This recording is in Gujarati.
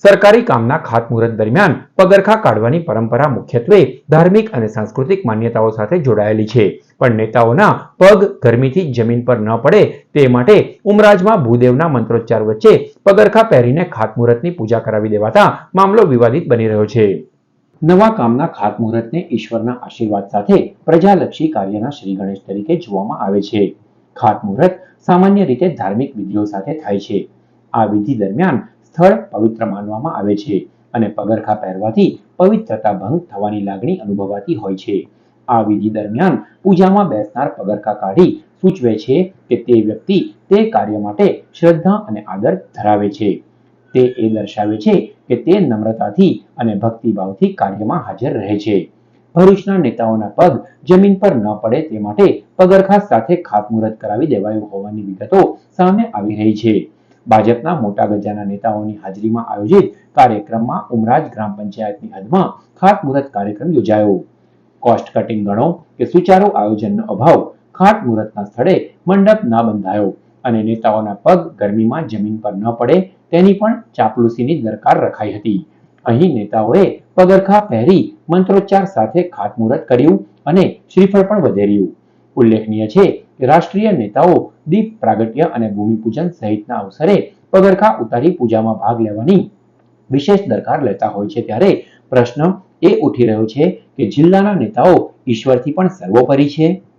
સરકારી કામના ખાતમુહૂર્ત દરમિયાન પગરખા કાઢવાની પરંપરા મુખ્યત્વે ધાર્મિક અને સાંસ્કૃતિક માન્યતાઓ સાથે જોડાયેલી છે, પણ નેતાઓના પગ ગરમીથી જમીન પર ન પડે તે માટે ઉમરાજમાં ભૂદેવના મંત્રોચ્ચાર વચ્ચે પગરખા પહેરીને ખાતમુહૂર્તની પૂજા કરાવી દેવાતા મામલો વિવાદિત બની રહ્યો છે. નવા કામના ખાતમુહૂર્તને ઈશ્વરના આશીર્વાદ સાથે પ્રજાલક્ષી કાર્યના શ્રી ગણેશ તરીકે જોવામાં આવે છે. ખાતમુહૂર્ત સામાન્ય રીતે ધાર્મિક વિધિઓ સાથે થાય છે. આ વિધિ દરમિયાન સ્થળ પવિત્ર માનવામાં આવે છે અને પગરખા પહેરવાથી પવિત્રતા ભંગ થવાની લાગણી અનુભવાતી હોય છે. આ વિધિ દરમિયાન પૂજામાં બેસનાર પગરખા કાઢી સૂચવે છે કે તે વ્યક્તિ તે કાર્ય માટે શ્રદ્ધા અને આદર ધરાવે છે. તે એ દર્શાવે છે કે તે નમ્રતાથી અને ભક્તિભાવથી કાર્યમાં હાજર રહે છે. ભરૂચના નેતાઓના પગ જમીન પર ન પડે તે માટે પગરખા સાથે ખાતમુહૂર્ત કરાવી દેવાયું હોવાની વિગતો સામે આવી રહી છે. ભાજપના મોટા ગજાના નેતાઓની હાજરીમાં આયોજિત કાર્યક્રમમાં ઉમરાજ ગ્રામ પંચાયતની હદમાં ખાતમુહૂર્ત કાર્યક્રમ યોજાયો. કોસ્ટ કટિંગ ગણો કે સુચારુ આયોજનનો અભાવ, ખાતમુહૂર્તના સ્થળે મંડપ ન બંધાયો અને નેતાઓના પગ ગરમીમાં જમીન પર ન પડે તેની પણ ચાપલુસીની દરકાર રખાઈ હતી. અહીં નેતાઓએ પગરખા પહેરી મંત્રોચ્ચાર સાથે ખાતમુહૂર્ત કર્યું અને શ્રીફળ પણ વધેર્યું. ઉલ્લેખનીય છે કે રાષ્ટ્રીય નેતાઓ દીપ પ્રાગટ્ય અને ભૂમિપૂજન સહિતના અવસરે પગરખા ઉતારી પૂજામાં ભાગ લેવાની વિશેષ દરકાર લેતા હોય છે, ત્યારે પ્રશ્ન એ ઉઠી રહ્યો છે કે જિલ્લાના નેતાઓ ઈશ્વરથી પણ સર્વોપરી છે.